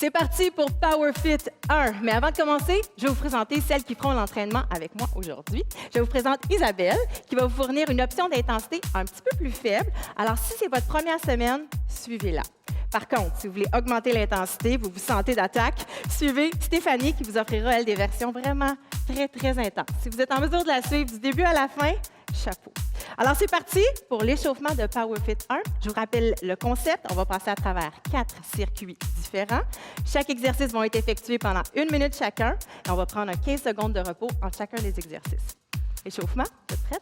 C'est parti pour PowerFit 1. Mais avant de commencer, je vais vous présenter celles qui feront l'entraînement avec moi aujourd'hui. Je vous présente Isabelle, qui va vous fournir une option d'intensité un petit peu plus faible. Alors, si c'est votre première semaine, suivez-la. Par contre, si vous voulez augmenter l'intensité, vous vous sentez d'attaque, suivez Stéphanie qui vous offrira, elle, des versions vraiment très intenses. Si vous êtes en mesure de la suivre du début à la fin, chapeau. Alors, c'est parti pour l'échauffement de PowerFit 1. Je vous rappelle le concept. On va passer à travers 4 circuits différents. Chaque exercice va être effectué pendant 1 minute chacun. Et on va prendre 15 secondes de repos entre chacun des exercices. Échauffement, vous êtes prête?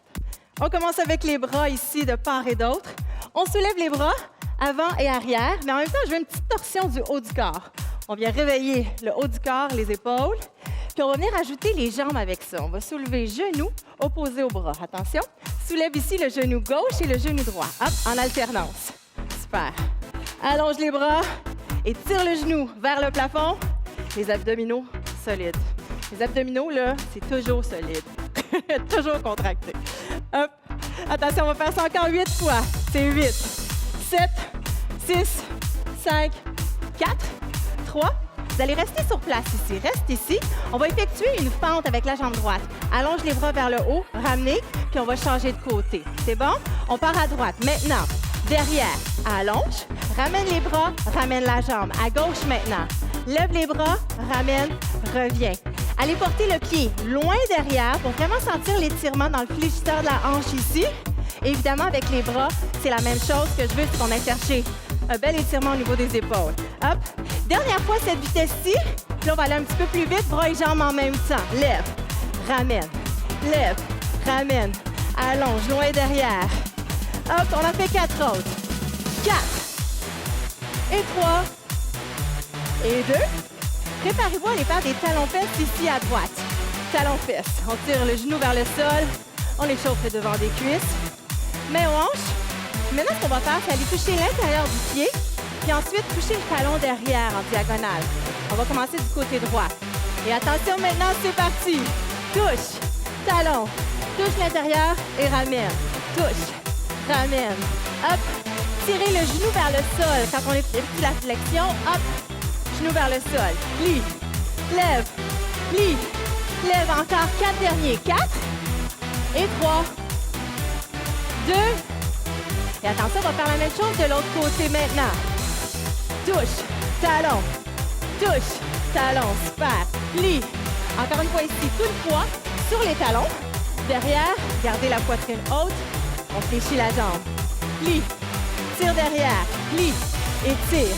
On commence avec les bras ici de part et d'autre. On soulève les bras avant et arrière, mais en même temps, je veux une petite torsion du haut du corps. On vient réveiller le haut du corps, les épaules. Puis on va venir ajouter les jambes avec ça. On va soulever genou opposé au bras. Attention, soulève ici le genou gauche et le genou droit. Hop, en alternance. Super. Allonge les bras et tire le genou vers le plafond. Les abdominaux solides. Les abdominaux, là, c'est toujours solide. Toujours contracté. Hop. Attention, on va faire ça encore 8 fois. C'est 8, 7, 6, 5, 4, 3. Vous allez rester sur place ici. Reste ici. On va effectuer une fente avec la jambe droite. Allonge les bras vers le haut, ramenez, puis on va changer de côté. C'est bon? On part à droite. Maintenant, derrière, allonge, ramène les bras, ramène la jambe. À gauche maintenant. Lève les bras, ramène, reviens. Allez porter le pied loin derrière pour vraiment sentir l'étirement dans le fléchisseur de la hanche ici. Évidemment, avec les bras, c'est la même chose. Ce que je veux, c'est qu'on aille chercher un bel étirement au niveau des épaules. Hop. Dernière fois, cette vitesse-ci. Puis là, on va aller un petit peu plus vite, bras et jambes en même temps. Lève, ramène, lève, ramène. Allonge, loin derrière. Hop, on en fait 4 autres. 4. Et 3. Et 2. Préparez-vous à aller faire des talons-fesses ici à droite. Talons-fesses. On tire le genou vers le sol. On échauffe le devant des cuisses. Main aux hanches. Maintenant, ce qu'on va faire, c'est aller toucher l'intérieur du pied, puis ensuite toucher le talon derrière en diagonale. On va commencer du côté droit. Et attention, maintenant, c'est parti. Touche, talon, touche l'intérieur et ramène. Touche, ramène. Hop, tirez le genou vers le sol. Quand on effectue la flexion, hop, genou vers le sol. Plie, lève, plie, lève. Encore 4 derniers. 4 et 3, 2. Et attention, on va faire la même chose de l'autre côté maintenant. Touche, talon, super. Plie. Encore une fois ici, tout le poids sur les talons. Derrière, gardez la poitrine haute. On fléchit la jambe. Plie, tire derrière, plie et tire.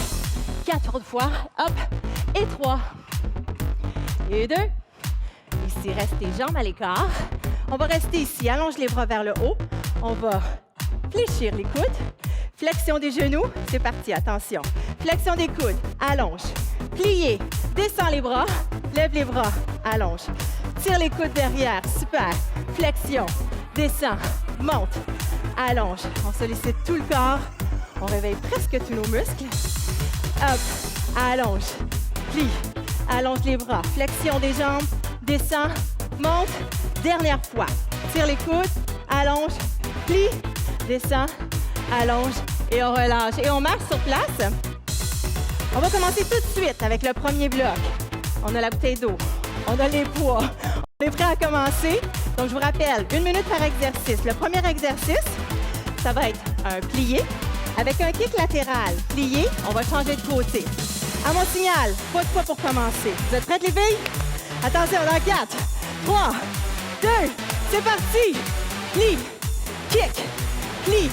4 autres fois. Hop, et 3. Et 2. Ici, restez jambes à l'écart. On va rester ici, allonge les bras vers le haut. On va fléchir les coudes. Flexion des genoux. C'est parti, attention. Flexion des coudes. Allonge. Pliez. Descends les bras. Lève les bras. Allonge. Tire les coudes derrière. Super. Flexion. Descends. Monte. Allonge. On sollicite tout le corps. On réveille presque tous nos muscles. Hop. Allonge. Plie. Allonge les bras. Flexion des jambes. Descends. Monte. Dernière fois. Tire les coudes. Allonge. Plie. Descend, allonge et on relâche. Et on marche sur place. On va commencer tout de suite avec le premier bloc. On a la bouteille d'eau, on a les poids. On est prêt à commencer. Donc, je vous rappelle, 1 minute par exercice. Le premier exercice, ça va être un plié avec un kick latéral. Plié, on va changer de côté. À mon signal, pas de poids pour commencer. Vous êtes prêtes, les filles? Attention, dans 4, 3, 2, c'est parti! Plie, kick, plie,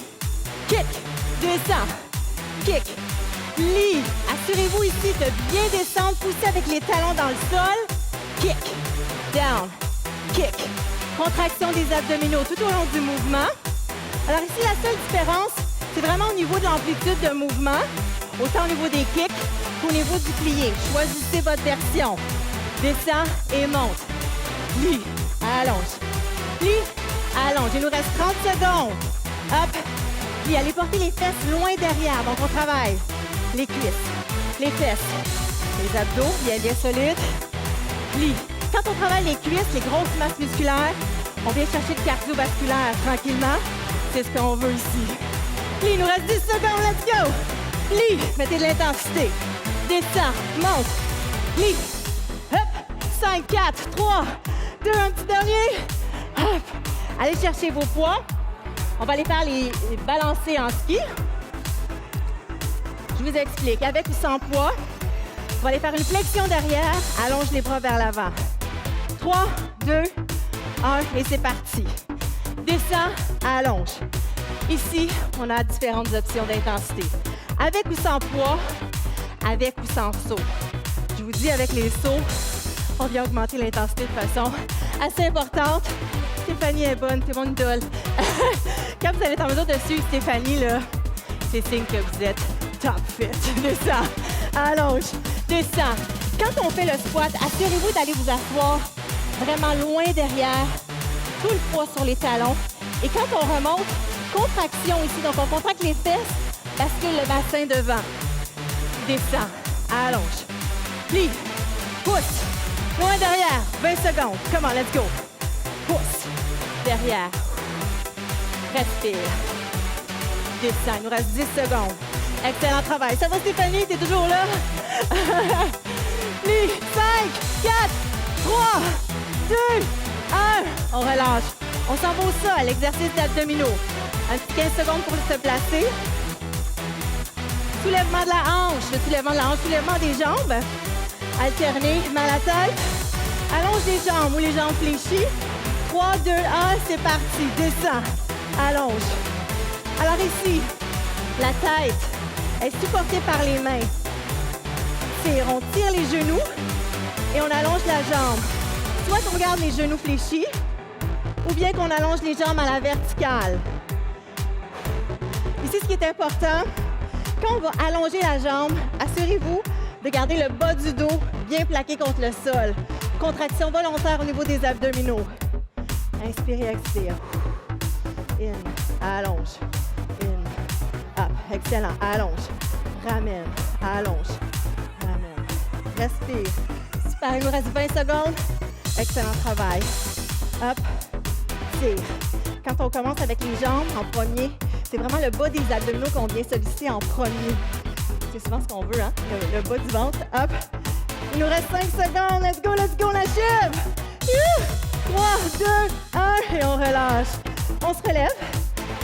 kick, descend, kick, plie. Assurez-vous ici de bien descendre, pousser avec les talons dans le sol. Kick, down, kick. Contraction des abdominaux tout au long du mouvement. Alors ici, la seule différence, c'est vraiment au niveau de l'amplitude de mouvement, autant au niveau des kicks qu'au niveau du plié. Choisissez votre version. Descend et monte. Plie, allonge, plie, allonge. Il nous reste 30 secondes. Hop. Puis allez porter les fesses loin derrière. Donc, on travaille les cuisses, les fesses, les abdos bien solides. Plie. Quand on travaille les cuisses, les grosses masses musculaires, on vient chercher le cardiovasculaire tranquillement. C'est ce qu'on veut ici. Plie. Il nous reste 10 secondes. Let's go. Plie. Mettez de l'intensité. descends, monte, plie. Hop, 5, 4, 3, 2, un petit dernier. Hop. Allez chercher vos poids. On va aller faire les balancer en ski. Je vous explique. Avec ou sans poids, on va aller faire une flexion derrière. Allonge les bras vers l'avant. 3, 2, 1 et c'est parti. Descends, allonge. Ici, on a différentes options d'intensité. Avec ou sans poids, avec ou sans saut. Je vous dis, avec les sauts, on vient augmenter l'intensité de façon assez importante. Stéphanie est bonne, c'est mon idole. Quand vous êtes en mesure de suivre Stéphanie, là, c'est signe que vous êtes top fit. Descends, allonge, descends. Quand on fait le squat, assurez-vous d'aller vous asseoir vraiment loin derrière, tout le poids sur les talons. Et quand on remonte, contraction ici, donc on contracte les fesses, bascule le bassin devant. Descends, allonge, plie, pousse, loin derrière, 20 secondes. Come on, let's go. Pousse, derrière, respire, descends, il nous reste 10 secondes. Excellent travail. Ça va Stéphanie, t'es toujours là? Plie, 5, 4, 3, 2, 1. On relâche. On s'en va au sol, exercice d'abdominaux. Un petit 15 secondes pour se placer. Soulèvement de la hanche, le soulèvement de la hanche, soulèvement des jambes. Alterner, mal à la tête. Allonge les jambes ou les jambes fléchies. 3, 2, 1, c'est parti. Descends, allonge. Alors ici, la tête est supportée par les mains. On tire les genoux et on allonge la jambe. Soit on garde les genoux fléchis, ou bien qu'on allonge les jambes à la verticale. Ici, ce qui est important, quand on va allonger la jambe, assurez-vous de garder le bas du dos bien plaqué contre le sol. Contraction volontaire au niveau des abdominaux. Inspirez, expire. In, allonge. In, up. Excellent. Allonge. Ramène. Allonge. Ramène. Respire. Super. Il nous reste 20 secondes. Excellent travail. Up. Tire. Quand on commence avec les jambes en premier, c'est vraiment le bas des abdominaux qu'on vient solliciter en premier. C'est souvent ce qu'on veut, hein? Le bas du ventre. Hop. Il nous reste 5 secondes. Let's go, on achève. 3, 2, 1 et on relâche. On se relève.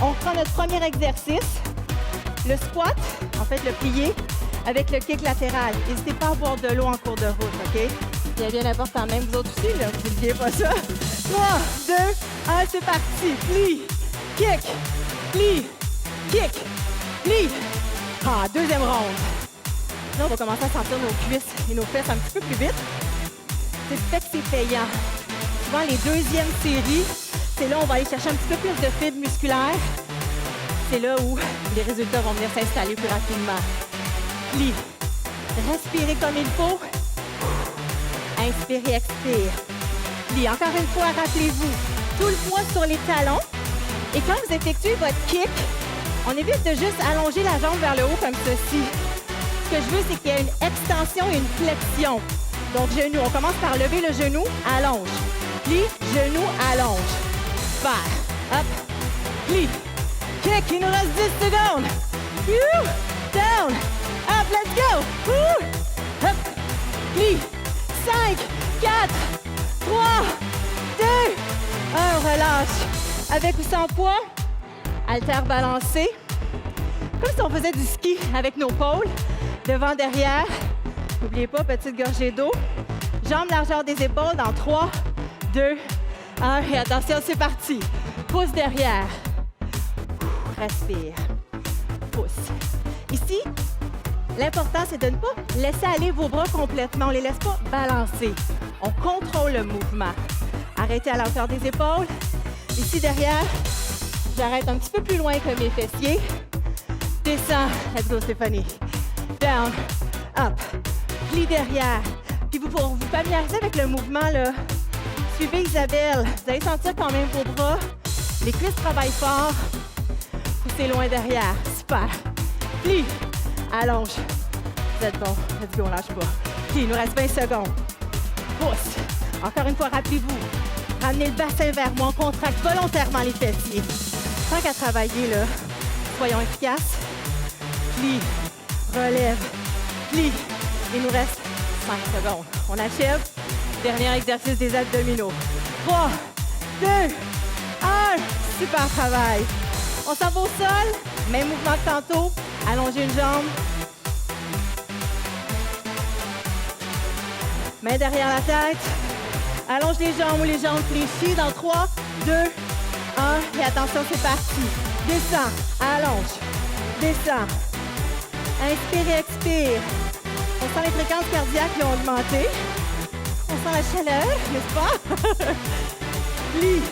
On prend notre premier exercice. Le squat, en fait le plié, avec le kick latéral. N'hésitez pas à boire de l'eau en cours de route, OK? C'est bien important, même vous autres aussi, là, vous n'oubliez pas ça. 3, 2, 1, c'est parti. Plie, kick, plie, kick, plie. Ah, deuxième ronde. Là, on va commencer à sentir nos cuisses et nos fesses un petit peu plus vite. C'est fait que c'est payant. Souvent, les deuxièmes séries, c'est là où on va aller chercher un petit peu plus de fibres musculaires. C'est là où les résultats vont venir s'installer plus rapidement. Plie. Respirez comme il faut. Inspirez, expire. Plie. Encore une fois, rappelez-vous, tout le poids sur les talons. Et quand vous effectuez votre kick, on évite de juste allonger la jambe vers le haut comme ceci. Ce que je veux, c'est qu'il y ait une extension et une flexion. Donc, genou. On commence par lever le genou, allonge. Plie, genou, allonge. Super. Hop. Plie. Kick. Il nous reste 10 secondes. Down. Up. Let's go. Hop. Plie. 5, 4, 3, 2, 1. Relâche. Avec ou sans poids. Haltère balancé. Comme si on faisait du ski avec nos pôles. Devant, derrière. N'oubliez pas, petite gorgée d'eau. Jambes largeur des épaules dans 3, 2, 1. Et attention, c'est parti. Pouce derrière. Respire. Pouce. Ici, l'important, c'est de ne pas laisser aller vos bras complètement. On ne les laisse pas balancer. On contrôle le mouvement. Arrêtez à la hauteur des épaules. Ici, derrière, j'arrête un petit peu plus loin que mes fessiers. Descends. Let's go, Stéphanie. Down. Up. Plie derrière. Puis pour vous familiariser avec le mouvement, là, suivez Isabelle. Vous allez sentir quand même vos bras. Les cuisses travaillent fort. Poussez loin derrière. Super. Plie. Allonge. Vous êtes bon. Let's go, on lâche pas. Plie, il nous reste 20 secondes. Pousse. Encore une fois, rappelez-vous. Ramenez le bassin vers moi. On contracte volontairement les fessiers. Tant qu'à travailler, là, soyons efficaces. Plie. Relève. Plie. Il nous reste 5 secondes. On achève. Dernier exercice des abdominaux. 3, 2, 1. Super travail. On s'en va au sol. Même mouvement que tantôt. Allongez une jambe. Main derrière la tête. Allonge les jambes ou les jambes fléchies dans 3, 2, 1. Et attention, c'est parti. Descends, allonge. Descends. Inspire et expire. On sent les fréquences cardiaques qui ont augmenté. On sent la chaleur, n'est-ce pas? Plie,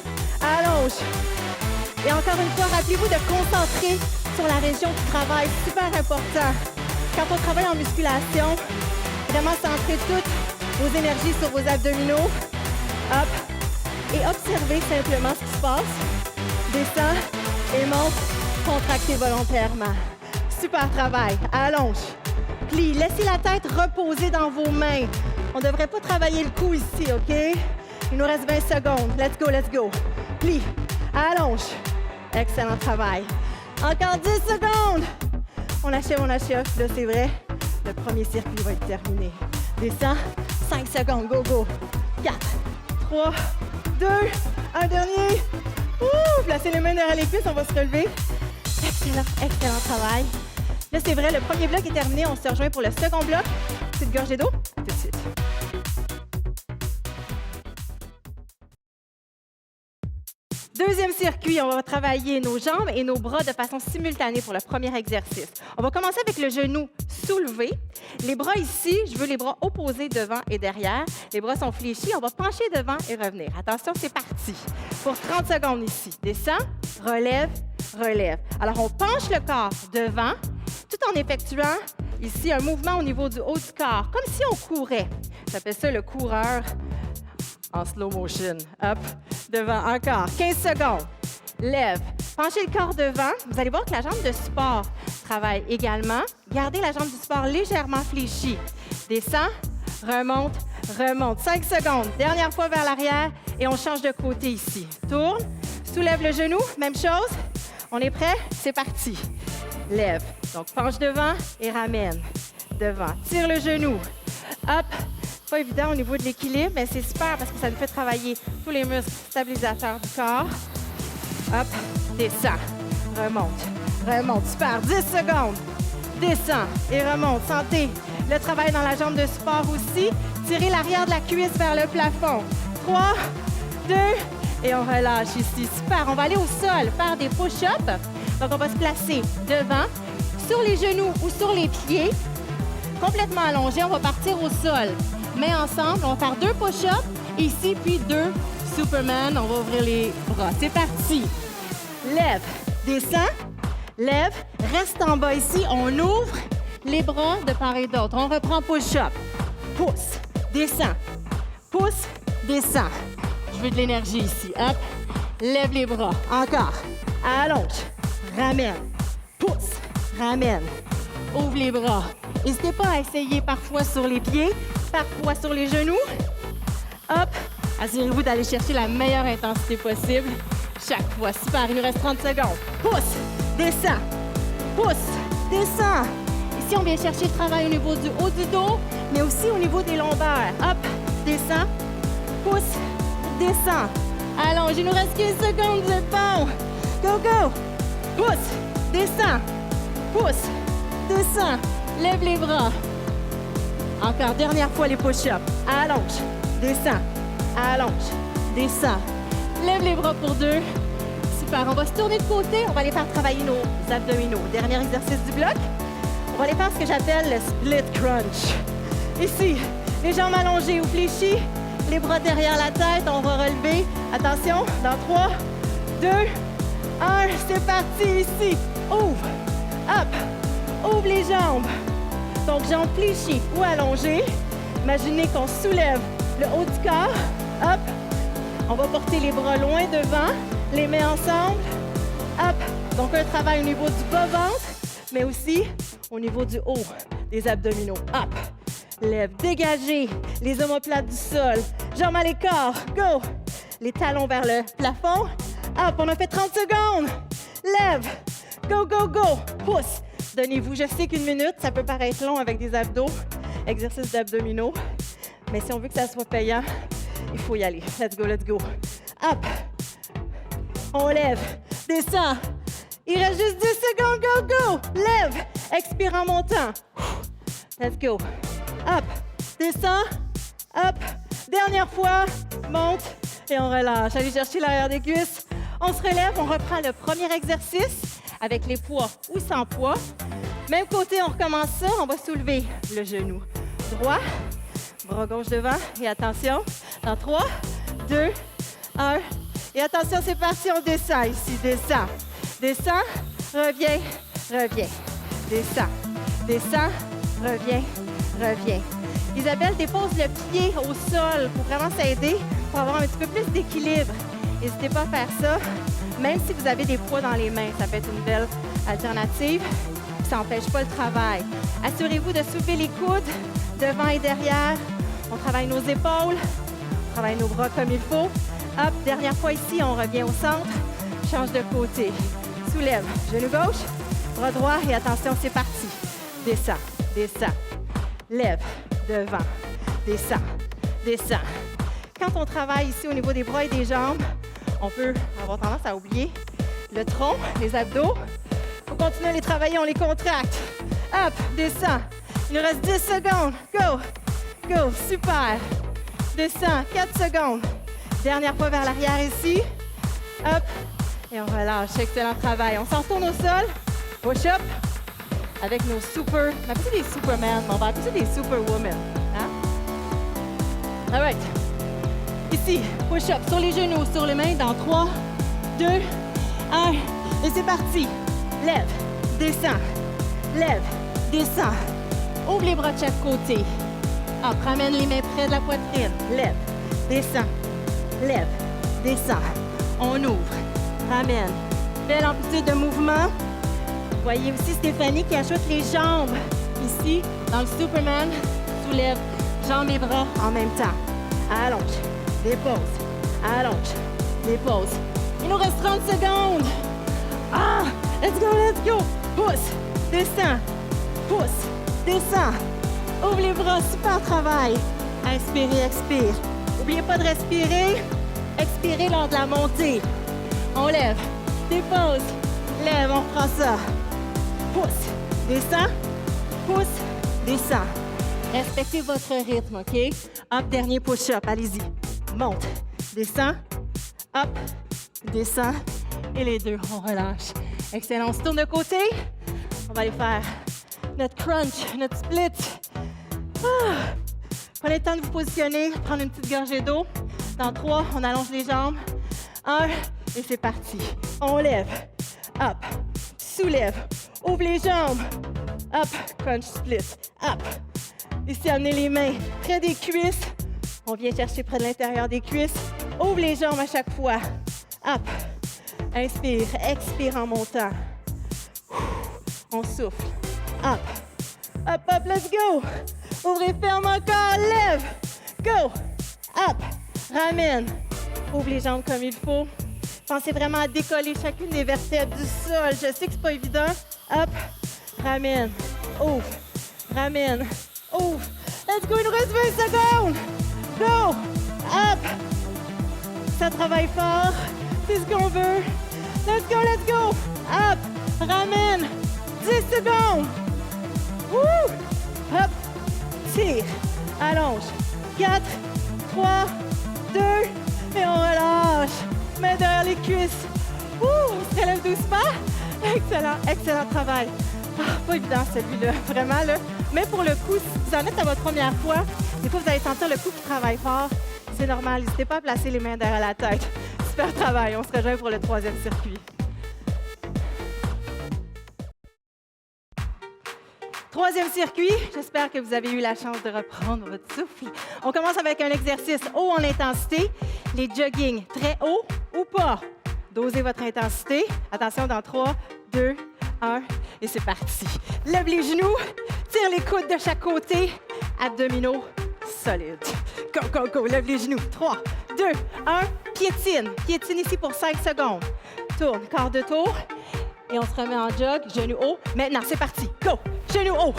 allonge. Et encore une fois, rappelez-vous de concentrer sur la région du travail. Super important. Quand on travaille en musculation, vraiment centrer toutes vos énergies sur vos abdominaux. Hop. Et observez simplement ce qui se passe. Descends et monte. Contractez volontairement. Super travail. Allonge. Plie. Laissez la tête reposer dans vos mains. On ne devrait pas travailler le cou ici, OK? Il nous reste 20 secondes. Let's go, let's go. Plie. Allonge. Excellent travail. Encore 10 secondes. On achève, on achève. Là, c'est vrai. Le premier circuit va être terminé. Descends. 5 secondes. Go, go. 4, 3, 2, un dernier. Ouh, placez les mains derrière les cuisses, on va se relever. Excellent, excellent travail. Là, c'est vrai, le premier bloc est terminé. On se rejoint pour le second bloc. Petite gorgée d'eau. Tout de suite. Deuxième circuit, on va travailler nos jambes et nos bras de façon simultanée pour le premier exercice. On va commencer avec le genou soulevé. Les bras ici, je veux les bras opposés devant et derrière. Les bras sont fléchis. On va pencher devant et revenir. Attention, c'est parti. Pour 30 secondes ici. Descends, relève, relève. Alors, on penche le corps devant tout en effectuant ici un mouvement au niveau du haut du corps, comme si on courait. J'appelle ça le coureur en slow motion. Hop, devant, encore. 15 secondes. Lève. Penchez le corps devant. Vous allez voir que la jambe de support travaille également. Gardez la jambe du support légèrement fléchie. Descends, remonte, remonte. 5 secondes. Dernière fois vers l'arrière et on change de côté ici. Tourne, soulève le genou. Même chose. On est prêt? C'est parti. Lève. Donc, penche devant et ramène. Devant. Tire le genou. Hop. Pas évident au niveau de l'équilibre, mais c'est super parce que ça nous fait travailler tous les muscles stabilisateurs du corps. Hop, descends, remonte, remonte. Super, 10 secondes. Descends et remonte. Sentez le travail dans la jambe de support aussi. Tirez l'arrière de la cuisse vers le plafond. 3, 2, et on relâche ici. Super, on va aller au sol, faire des push-ups. Donc, on va se placer devant, sur les genoux ou sur les pieds. Complètement allongé, on va partir au sol. Mains ensemble, on va faire 2 push-ups ici, puis 2 Superman. On va ouvrir les bras. C'est parti. Lève, descends, lève, reste en bas ici. On ouvre les bras de part et d'autre. On reprend push-up. Pousse, descends, pousse, descends. Je veux de l'énergie ici. Hop, lève les bras. Encore. Allonge, ramène, pousse, ramène. Ouvre les bras. N'hésitez pas à essayer parfois sur les pieds, parfois sur les genoux. Hop, assurez-vous d'aller chercher la meilleure intensité possible chaque fois. Super, il nous reste 30 secondes. Pousse, descends, pousse, descends. Ici, on vient chercher le travail au niveau du haut du dos, mais aussi au niveau des lombaires. Hop, descends, pousse, descends. Allons, il nous reste 15 secondes, vous êtes bon. Go, go. Pousse, descends, pousse, descends. Lève les bras. Encore, dernière fois les push-ups. Allonge, descends, allonge, descends. Lève les bras pour 2. Super, on va se tourner de côté. On va aller faire travailler nos abdominaux. Dernier exercice du bloc. On va aller faire ce que j'appelle le split crunch. Ici, les jambes allongées ou fléchies. Les bras derrière la tête, on va relever. Attention, dans 3, 2, 1. C'est parti ici. Ouvre, hop, ouvre les jambes. Donc, jambes fléchies ou allongées. Imaginez qu'on soulève le haut du corps. Hop. On va porter les bras loin devant, les mains ensemble. Hop. Donc, un travail au niveau du bas-ventre, mais aussi au niveau du haut des abdominaux. Hop. Lève, dégagez les omoplates du sol. Jambes à l'écart. Go. Les talons vers le plafond. Hop. On a fait 30 secondes. Lève. Go, go, go. Pousse. Donnez-vous, je sais qu'une minute, ça peut paraître long avec des abdos. exercice d'abdominaux. Mais si on veut que ça soit payant, il faut y aller. Let's go, let's go. Up. On lève. Descend. Il reste juste 10 secondes. Go, go. Lève. Expire en montant. Let's go. Up. Descend. Up. Dernière fois. Monte. Et on relâche. Allez chercher l'arrière des cuisses. On se relève. On reprend le premier exercice avec les poids ou sans poids. Même côté, on recommence ça. On va soulever le genou droit. Bras gauche devant. Et attention. Dans 3, 2, 1. Et attention, c'est parti. On descend ici. Descend. Descend. Reviens. Reviens. Descend. Descend. Reviens. Reviens. Isabelle dépose le pied au sol pour vraiment s'aider, pour avoir un petit peu plus d'équilibre. N'hésitez pas à faire ça, même si vous avez des poids dans les mains. Ça peut être une belle alternative. Ça n'empêche pas le travail. Assurez-vous de soulever les coudes devant et derrière. On travaille nos épaules, on travaille nos bras comme il faut. Hop, dernière fois ici, on revient au centre. Change de côté. Soulève, genou gauche, bras droit et attention, c'est parti. Descends, descends. Lève, devant, descend, descend. Quand on travaille ici au niveau des bras et des jambes, on peut avoir tendance à oublier le tronc, les abdos. Il faut continuer à les travailler, on les contracte. Hop, descend. Il nous reste 10 secondes. Go, go, super. Descend, 4 secondes. Dernière fois vers l'arrière ici. Hop, et on relâche. Excellent travail. On s'en retourne au sol. Push-up. Avec nos super... On appelle ça des supermen, mais on va appeler ça des superwomen. Hein? All right. Ici, push-up sur les genoux, sur les mains, dans 3, 2, 1. Et c'est parti. Lève, descends. Lève, descends. Ouvre les bras de chaque côté. Hop, ramène les mains près de la poitrine. Lève, descends. Lève, descends. On ouvre, ramène. Belle amplitude de mouvement. Voyez aussi Stéphanie qui ajoute les jambes. Ici, dans le Superman, soulève jambes et bras en même temps. Allonge, dépose, allonge, dépose. Il nous reste 30 secondes. Ah, let's go, let's go. Pousse, descends, pousse, descends. Ouvre les bras, super travail. Inspirez, expire. N'oubliez pas de respirer. Expirez lors de la montée. On lève, dépose, lève, on reprend ça. Pousse, descend, pousse, descend. Respectez votre rythme, OK? Hop, dernier push-up, allez-y. Monte, descend, hop, descend. Et les deux, on relâche. Excellent, on se tourne de côté. On va aller faire notre crunch, notre split. Ah. Prenez le temps de vous positionner, prendre une petite gorgée d'eau. Dans 3, on allonge les jambes. 1, et c'est parti. On lève, hop, soulève. Ouvre les jambes. Hop, crunch split. Hop. Ici, amenez les mains près des cuisses. On vient chercher près de l'intérieur des cuisses. Ouvre les jambes à chaque fois. Hop. Inspire, expire en montant. On souffle. Hop. Hop, hop, let's go. Ouvrez, ferme encore, lève. Go. Hop. Ramène. Ouvre les jambes comme il faut. Pensez vraiment à décoller chacune des vertèbres du sol. Je sais que c'est pas évident. Hop, ramène, ouvre, ramène, ouvre. Let's go, il nous reste 20 secondes. Go, hop. Ça travaille fort, c'est ce qu'on veut. Let's go, let's go. Hop, ramène, 10 secondes. Woo. Hop, tire, allonge. 4, 3, 2, et on relâche. Main derrière les cuisses. Ouh, on se relève doucement. Excellent, excellent travail. Ah, pas évident celui-là, vraiment là. Mais pour le coup, si vous en êtes à votre première fois, des fois vous allez sentir le cou qui travaille fort. C'est normal, n'hésitez pas à placer les mains derrière la tête. Super travail, on se rejoint pour le 3e circuit. 3e circuit, j'espère que vous avez eu la chance de reprendre votre souffle. On commence avec un exercice haut en intensité, les jogging très haut ou pas. Dosez votre intensité. Attention, dans 3, 2, 1, et c'est parti. Lève les genoux, tire les coudes de chaque côté, abdominaux solides. Go, go, go, lève les genoux. 3, 2, 1, piétine. Piétine ici pour 5 secondes. Tourne, quart de tour. Et on se remet en jog, genoux haut. Maintenant, c'est parti. Go, genoux haut.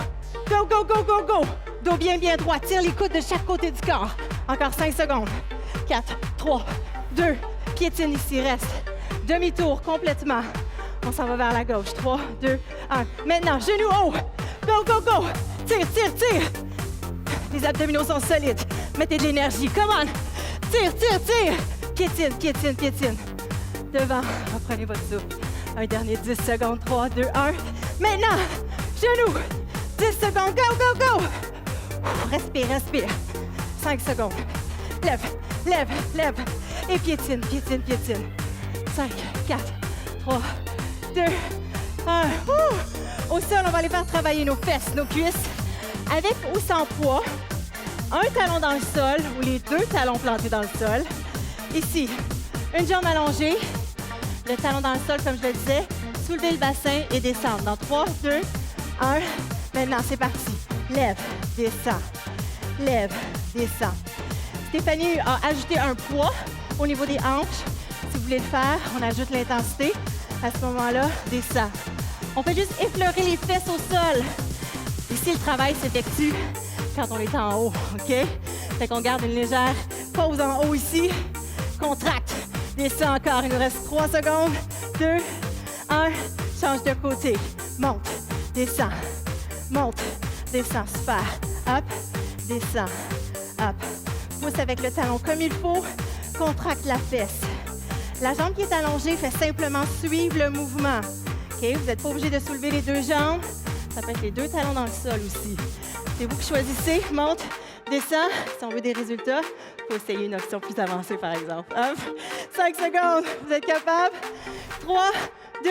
Go, go, go, go, go. Dos bien, bien droit. Tire les coudes de chaque côté du corps. Encore 5 secondes. 4, 3, 2. Piétine ici, reste. Demi-tour complètement. On s'en va vers la gauche. 3, 2, 1. Maintenant, genoux haut. Go, go, go. Tire, tire, tire. Les abdominaux sont solides. Mettez de l'énergie. Come on. Tire, tire, tire. Piétine, piétine, piétine. Devant. Reprenez votre souffle. Un dernier 10 secondes. 3, 2, 1. Maintenant, genoux. 10 secondes. Go, go, go. Respire, respire. 5 secondes. Lève, lève, lève. Et piétine, piétine, piétine. 5, 4, 3, 2, 1. Au sol, on va aller faire travailler nos fesses, nos cuisses. Avec ou sans poids. Un talon dans le sol ou les deux talons plantés dans le sol. Ici, une jambe allongée. Le talon dans le sol, comme je le disais. Soulever le bassin et descendre. Dans 3, 2, 1. Maintenant, c'est parti. Lève, descends. Lève, descends. Stéphanie a ajouté un poids au niveau des hanches. Si vous voulez le faire, on ajoute l'intensité. À ce moment-là, descends. On fait juste effleurer les fesses au sol. Ici, le travail s'effectue quand on est en haut, OK? Fait qu'on garde une légère pause en haut ici. Contracte. Descends encore. Il nous reste 3 secondes. 2, 1. Change de côté. Monte. Descends. Monte. Descends. Super. Hop. Descends. Hop. Pousse avec le talon comme il faut. Contracte la fesse. La jambe qui est allongée fait simplement suivre le mouvement. OK? Vous n'êtes pas obligé de soulever les deux jambes. Ça peut être les deux talons dans le sol aussi. C'est vous qui choisissez. Monte, descend. Si on veut des résultats, il faut essayer une option plus avancée, par exemple. Hop. 5 secondes. Vous êtes capable? 3, 2,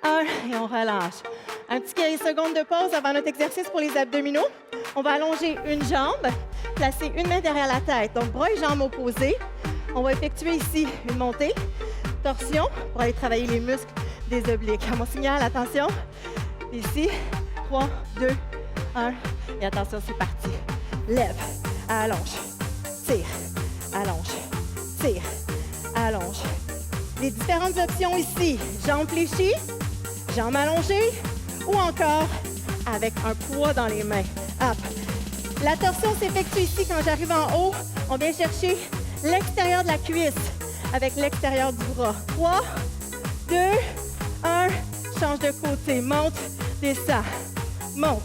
1. Et on relâche. Un petit quelques secondes de pause avant notre exercice pour les abdominaux. On va allonger une jambe, placer une main derrière la tête. Donc, bras et jambes opposés. On va effectuer ici une montée, torsion, pour aller travailler les muscles des obliques. À mon signal, attention. Ici, 3, 2, 1. Et attention, c'est parti. Lève, allonge, tire, allonge, tire, allonge. Les différentes options ici, jambes fléchies, jambes allongées ou encore avec un poids dans les mains. Hop. La torsion s'effectue ici quand j'arrive en haut. On vient chercher l'extérieur de la cuisse avec l'extérieur du bras. 3, 2, 1. Change de côté. Monte, descend. Monte,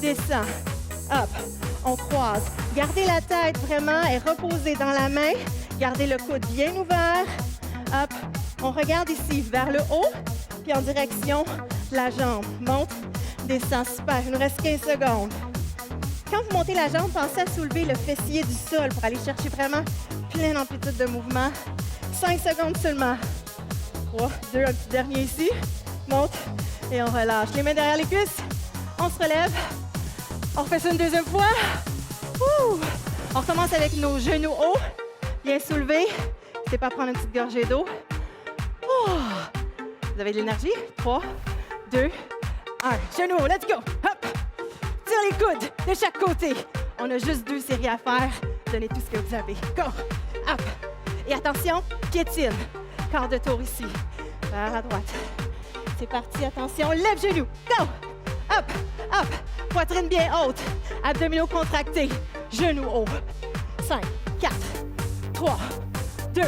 descend. Hop. On croise. Gardez la tête vraiment et reposée dans la main. Gardez le coude bien ouvert. Hop. On regarde ici vers le haut, puis en direction de la jambe. Monte, descend. Super. Il nous reste 15 secondes. Quand vous montez la jambe, pensez à soulever le fessier du sol pour aller chercher vraiment pleine amplitude de mouvement. 5 secondes seulement. 3, 2, un petit dernier ici. Monte et on relâche. Les mains derrière les cuisses. On se relève. On refait ça une deuxième fois. Ouh. On recommence avec nos genoux hauts. Bien soulevés. N'hésitez pas à prendre une petite gorgée d'eau. Oh. Vous avez de l'énergie? 3, 2, 1. Genoux hauts, let's go. Hop. Tire les coudes de chaque côté. On a juste 2 séries à faire. Donnez tout ce que vous avez. Go! Hop! Et attention, piétine. Quart de tour ici. Vers la droite. C'est parti, attention. Lève genoux. Go! Hop! Hop! Poitrine bien haute. Abdominaux contractés. Genoux hauts. 5, 4, 3, 2,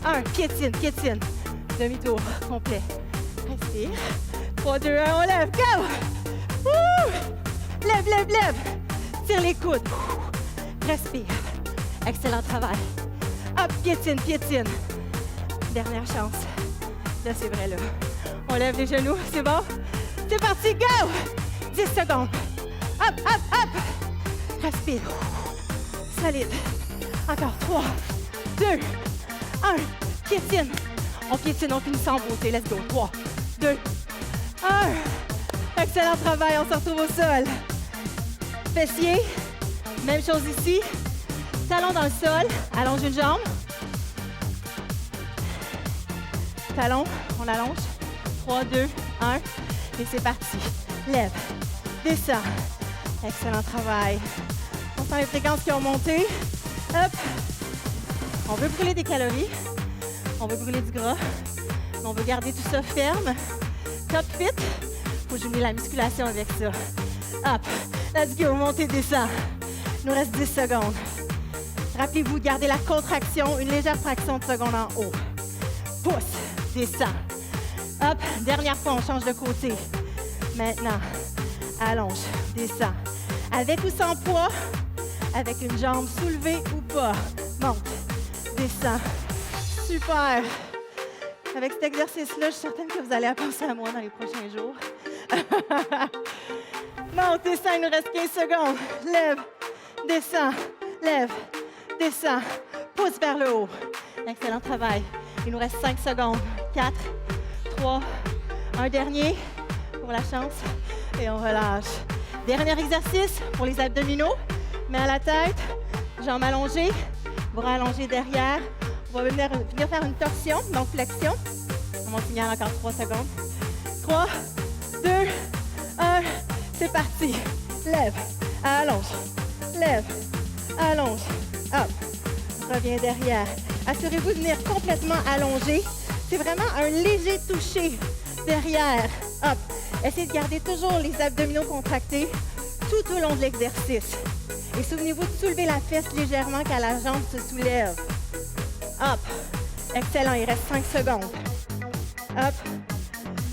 1. Piétine, piétine. Demi-tour complet. Respire. 3, 2, 1. On lève. Go! Ouh! Lève, lève, lève. Tire les coudes. Respire. Excellent travail. Hop, piétine, piétine. Dernière chance. Là, c'est vrai, là. On lève les genoux, c'est bon? C'est parti, go! 10 secondes. Hop, hop, hop. Respire. Solide. Encore 3, 2, 1. Piétine. On piétine, on finit sans beauté. Let's go. 3, 2, 1. Excellent travail, on se retrouve au sol. Fessiers. Même chose ici. Talon dans le sol. Allonge une jambe. Talon, on allonge. 3, 2, 1. Et c'est parti. Lève. Descends. Excellent travail. On sent les fréquences qui ont monté. Hop. On veut brûler des calories. On veut brûler du gras. Mais on veut garder tout ça ferme. Top fit. Il faut jumeler la musculation avec ça. Hop. Let's go, montez, descend. Il nous reste 10 secondes. Rappelez-vous de garder la contraction, une légère fraction de seconde en haut. Pousse, descend. Hop, dernière fois, on change de côté. Maintenant, allonge, descend. Avec ou sans poids, avec une jambe soulevée ou pas. Monte, descend. Super. Avec cet exercice-là, je suis certaine que vous allez penser à moi dans les prochains jours. Monte, descend, il nous reste 15 secondes. Lève, descend, lève, descend. Pousse vers le haut. Excellent travail. Il nous reste 5 secondes. 4, 3, un dernier pour la chance. Et on relâche. Dernier exercice pour les abdominaux. Main à la tête, jambes allongées, bras allongés derrière. On va venir faire une torsion, donc flexion. On va finir encore 3 secondes. 3, 2, 1, c'est parti. Lève, allonge, lève, allonge. Hop, reviens derrière. Assurez-vous de venir complètement allongé. C'est vraiment un léger toucher derrière. Hop, essayez de garder toujours les abdominaux contractés tout au long de l'exercice. Et souvenez-vous de soulever la fesse légèrement quand la jambe se soulève. Hop, excellent, il reste 5 secondes. Hop,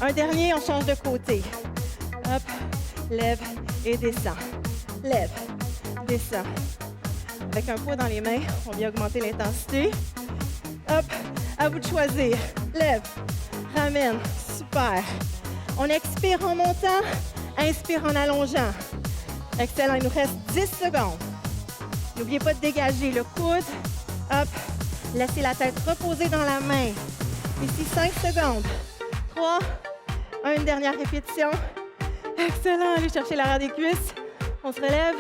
un dernier, on change de côté. Hop, lève et descend. Lève, descend. Avec un poids dans les mains, on vient augmenter l'intensité. Hop, à vous de choisir. Lève, ramène, super. On expire en montant, inspire en allongeant. Excellent, il nous reste 10 secondes. N'oubliez pas de dégager le coude. Hop, laissez la tête reposer dans la main. Ici, 5 secondes. 3, une dernière répétition. Excellent, allez chercher l'arrière des cuisses. On se relève.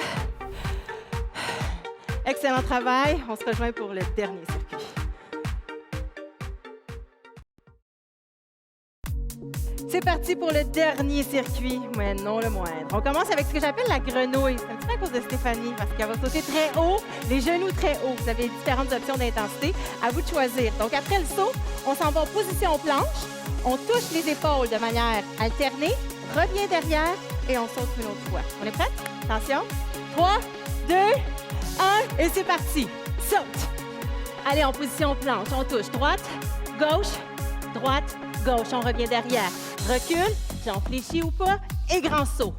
Excellent travail. On se rejoint pour le dernier circuit. C'est parti pour le dernier circuit, mais non le moindre. On commence avec ce que j'appelle la grenouille. C'est un petit peu à cause de Stéphanie, parce qu'elle va sauter très haut, les genoux très haut. Vous avez différentes options d'intensité. À vous de choisir. Donc, après le saut, on s'en va en position planche. On touche les épaules de manière alternée, revient derrière et on saute une autre fois. On est prêts? Attention. 3, 2, 1 et c'est parti. Saute. Allez, en position planche. On touche droite, gauche, droite, gauche. On revient derrière. Recule, jambe fléchie ou pas, et grand saut.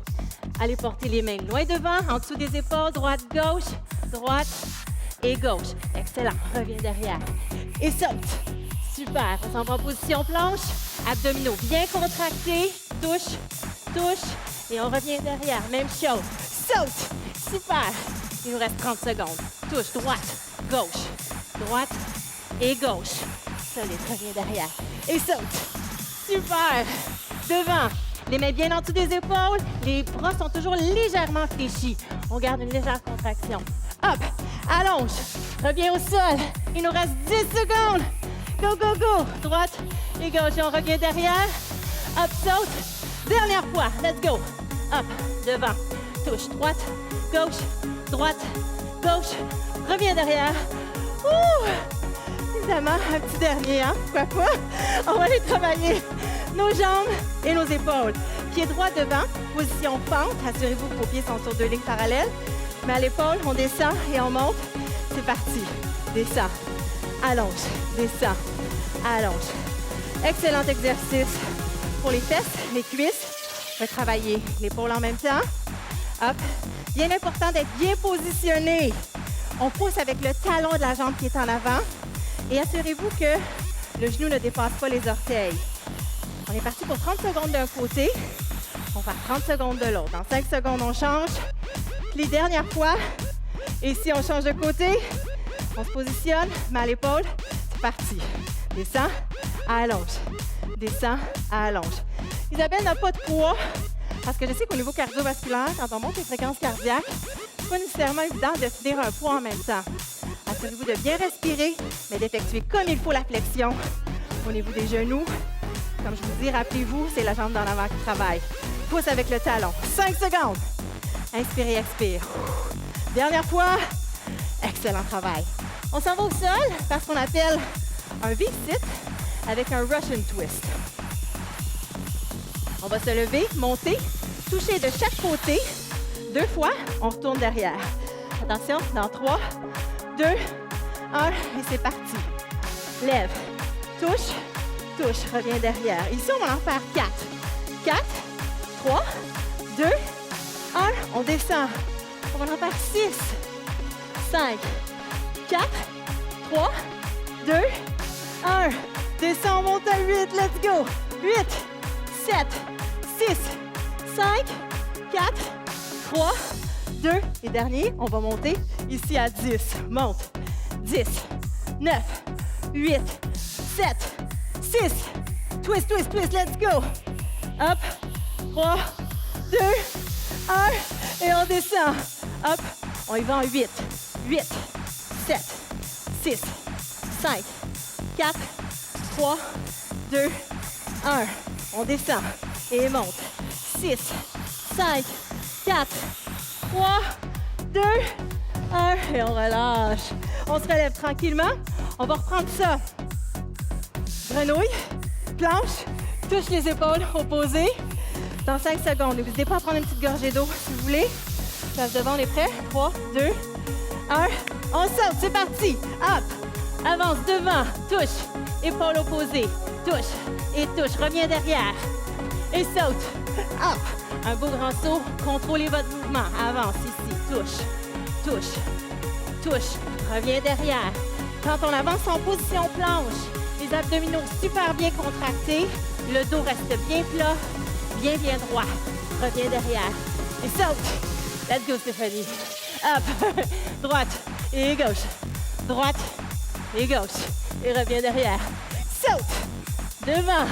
Allez porter les mains loin devant, en dessous des épaules, droite, droite et gauche. Excellent, reviens derrière. Et saute. Super, on s'en va en position planche, abdominaux bien contractés, touche, touche, et on revient derrière. Même chose, saute. Super, il nous reste 30 secondes. Touche, droite et gauche. Solide, reviens derrière. Et saute. Super! Devant, les mains bien en dessous des épaules, les bras sont toujours légèrement fléchis. On garde une légère contraction. Hop, allonge, reviens au sol. Il nous reste 10 secondes. Go, go, go! Droite et gauche, et on revient derrière. Hop, saute. Dernière fois, let's go. Hop, devant, touche, droite, gauche, reviens derrière. Ouh! Évidemment, un petit dernier, hein? Pourquoi pas? On va aller travailler nos jambes et nos épaules. Pied droit devant, position pente. Assurez-vous que vos pieds sont sur 2 lignes parallèles. Mais à l'épaule, on descend et on monte. C'est parti. Descend, allonge, descend, allonge. Excellent exercice pour les fesses, les cuisses. On va travailler l'épaule en même temps. Hop. Bien important d'être bien positionné. On pousse avec le talon de la jambe qui est en avant. Et assurez-vous que le genou ne dépasse pas les orteils. On est parti pour 30 secondes d'un côté. On va faire 30 secondes de l'autre. Dans 5 secondes, on change. Les dernières fois, et si on change de côté, on se positionne, main à l'épaule. C'est parti. Descends, allonge. Descends, allonge. Isabelle n'a pas de poids, parce que je sais qu'au niveau cardiovasculaire, quand on monte les fréquences cardiaques, c'est pas nécessairement évident de tenir un poids en même temps. Assurez-vous de bien respirer, mais d'effectuer comme il faut la flexion au niveau des genoux. Comme je vous dis, rappelez-vous, c'est la jambe d'en avant qui travaille. Pousse avec le talon. 5 secondes. Inspirez, expire. Dernière fois. Excellent travail. On s'en va au sol parce qu'on appelle un V-sit avec un Russian twist. On va se lever, monter, toucher de chaque côté 2 fois, on retourne derrière. Attention, dans 3, 2, 1, et c'est parti. Lève, touche, touche, reviens derrière. Ici, on va en faire 4. 4, 3, 2, 1, on descend. On va en faire 6, 5, 4, 3, 2, 1. Descend, on monte à 8, let's go. 8, 7, 6, 5, 4, 3, 2. Et dernier, on va monter ici à 10. Monte. 10, 9, 8, 7, 6. Twist, twist, twist, let's go. Hop. 3, 2, 1. Et on descend. Hop. On y va en 8. 8, 7, 6, 5, 4, 3, 2, 1. On descend et monte. 6, 5, 4, 3, 2, 1. Et on relâche. On se relève tranquillement. On va reprendre ça. Grenouille, planche, touche les épaules opposées. Dans 5 secondes. N'hésitez pas à prendre une petite gorgée d'eau si vous voulez. Place devant, on est prêt? 3, 2, 1. On saute, c'est parti. Hop, avance devant, touche, épaule opposée, touche et touche. Reviens derrière et saute. Hop, un beau grand saut. Contrôlez votre mouvement. Avance ici, touche, touche, touche. Reviens derrière. Quand on avance en position planche, les abdominaux super bien contractés. Le dos reste bien plat, bien droit. Reviens derrière et saute. Let's go, Stéphanie. Hop, droite et gauche. Droite et gauche. Et reviens derrière. Saute. Devant.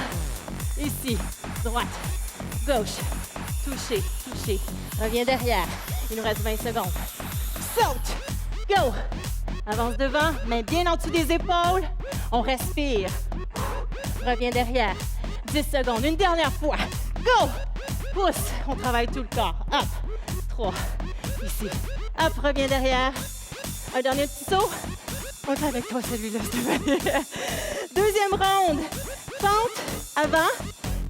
Ici. Droite. Gauche. Toucher. Toucher. Reviens derrière. Il nous reste 20 secondes. Saute. Go. Avance devant. Main bien en dessous des épaules. On respire. Reviens derrière. 10 secondes. Une dernière fois. Go. Pousse. On travaille tout le corps. Hop. 3. Ici. Hop. Reviens derrière. Un dernier petit saut. On est avec toi, celui-là, Stéphanie. Deuxième ronde. Pente, avant,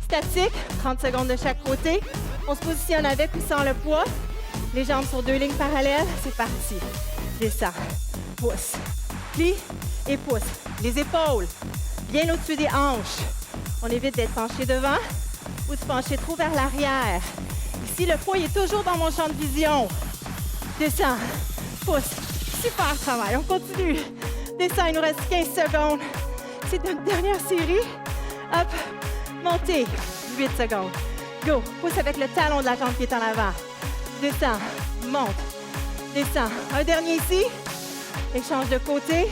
statique, 30 secondes de chaque côté. On se positionne avec ou sans le poids. Les jambes sur 2 lignes parallèles. C'est parti. Descends, pousse, plie et pousse. Les épaules, bien au-dessus des hanches. On évite d'être penché devant ou de se pencher trop vers l'arrière. Ici, le poids est toujours dans mon champ de vision. Descends, pousse. Super travail, on continue. Descends, il nous reste 15 secondes. C'est notre dernière série. Hop, montez. 8 secondes. Go, pousse avec le talon de la jambe qui est en avant. Descends, monte, descends. Un dernier ici. Et change de côté.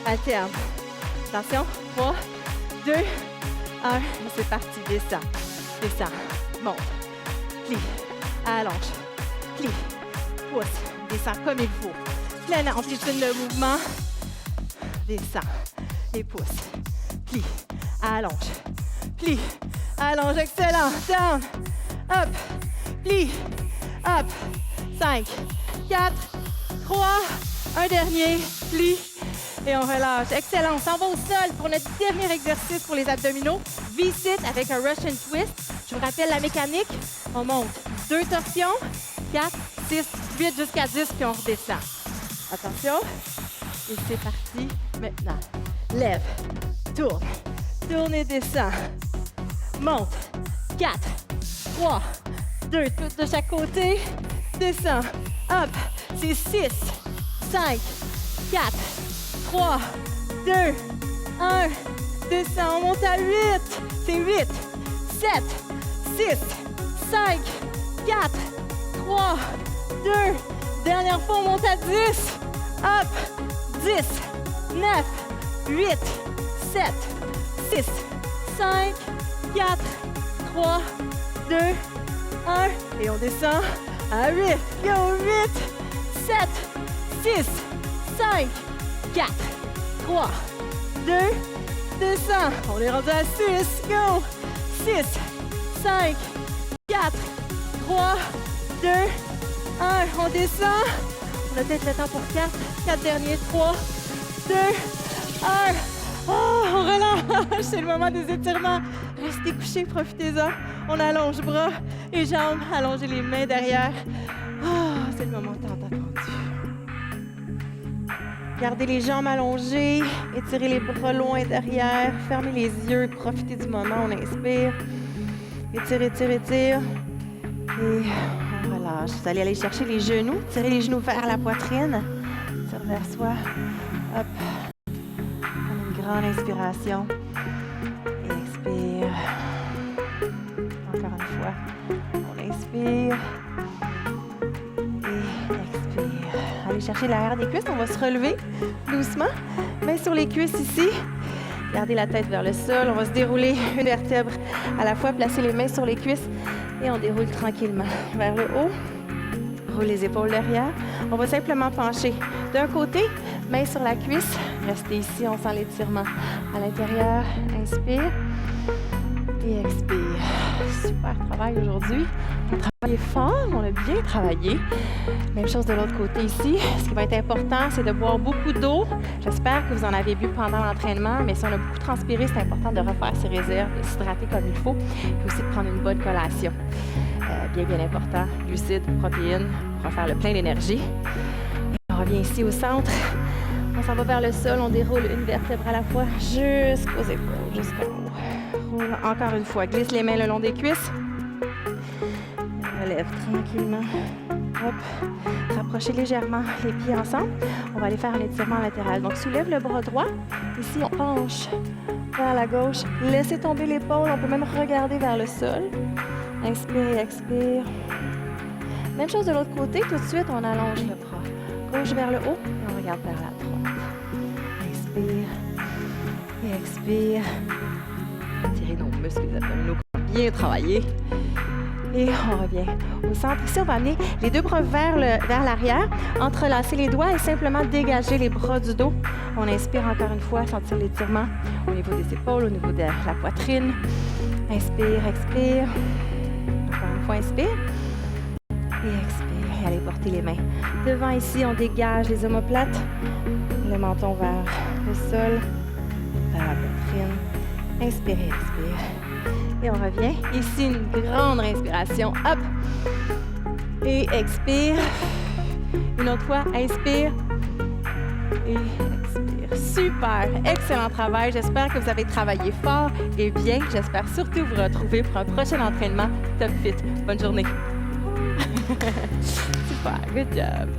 Alterne. Attention, 3, 2, 1. C'est parti, descends, descends, monte, plie, allonge, plie, pousse, descends comme il faut. Pleine amplitude de mouvement. Descends et pousse. Plie, allonge, plie, allonge. Excellent. Down, up, plie, up. 5, 4, 3, un dernier, plie et on relâche. Excellent. On s'en va au sol pour notre dernier exercice pour les abdominaux. V-sit avec un Russian twist. Je vous rappelle la mécanique. On monte 2 torsions, 4, 6, 8 jusqu'à 10 puis on redescend. Attention. Et c'est parti maintenant. Lève, tourne, tourne et descend. Monte. 4, 3, 2, tout de chaque côté. Descend. Hop. C'est 6, 5, 4, 3, 2, 1. Descend. On monte à 8. C'est 8, 7, 6, 5, 4, 3, 2. Dernière fois, on monte à 10. Hop. 10, 9, 8, 7, 6, 5, 4, 3, 2, 1. Et on descend à 8. Go, 8, 7, 6, 5, 4, 3, 2, descend. On est rendu à 6. Go. 6, 5, 4, 3, 2, 1. On descend. On a peut-être le temps pour 4. 4 derniers. 3, 2, 1. Oh, on relâche. C'est le moment des étirements. Restez couchés, profitez-en. On allonge bras et jambes. Allongez les mains derrière. Oh, c'est le moment tant attendu. Gardez les jambes allongées, étirez les bras loin derrière, fermez les yeux, profitez du moment, on inspire. Étire, étire, étire. Et on relâche. Vous allez aller chercher les genoux, tirez les genoux vers la poitrine, tire vers soi. Hop. Prenez une grande inspiration. Et expire. Encore une fois. On inspire. Et expire. Allez chercher l'arrière des cuisses. On va se relever doucement. Mains sur les cuisses ici. Gardez la tête vers le sol. On va se dérouler une vertèbre à la fois. Placer les mains sur les cuisses. Et on déroule tranquillement vers le haut. Roule les épaules derrière. On va simplement pencher d'un côté, main sur la cuisse. Restez ici, on sent l'étirement à l'intérieur. Inspire et expire. Super travail aujourd'hui. On a travaillé fort, on a bien travaillé. Même chose de l'autre côté ici. Ce qui va être important, c'est de boire beaucoup d'eau. J'espère que vous en avez bu pendant l'entraînement, mais si on a beaucoup transpiré, c'est important de refaire ses réserves, de s'hydrater comme il faut, et aussi de prendre une bonne collation. Bien important, glucides, protéines, pour faire le plein d'énergie. On revient ici au centre. On s'en va vers le sol, on déroule une vertèbre à la fois jusqu'aux épaules, jusqu'en haut. Roule encore une fois, glisse les mains le long des cuisses. Relève tranquillement. Hop. Rapprochez légèrement les pieds ensemble. On va aller faire un étirement latéral. Donc, soulève le bras droit. Ici, on penche vers la gauche. Laissez tomber l'épaule. On peut même regarder vers le sol. Inspire, expire. Même chose de l'autre côté. Tout de suite, on allonge le bras. Gauche vers le haut et on regarde vers la droite. Inspire et expire. Tirez nos muscles abdominaux bien travaillés. Et on revient au centre. Ici, on va amener les deux bras vers l'arrière, entrelacer les doigts et simplement dégager les bras du dos. On inspire encore une fois, sentir l'étirement au niveau des épaules, au niveau de la poitrine. Inspire, expire. Encore une fois, inspire. Et expire. Et allez porter les mains devant ici. On dégage les omoplates. Le menton vers le sol, vers la poitrine. Inspirez, expire. Et on revient. Ici, une grande respiration. Hop! Et expire. Une autre fois, inspire. Et expire. Super! Excellent travail. J'espère que vous avez travaillé fort et bien. J'espère surtout vous retrouver pour un prochain entraînement Top Fit. Bonne journée! Super! Good job!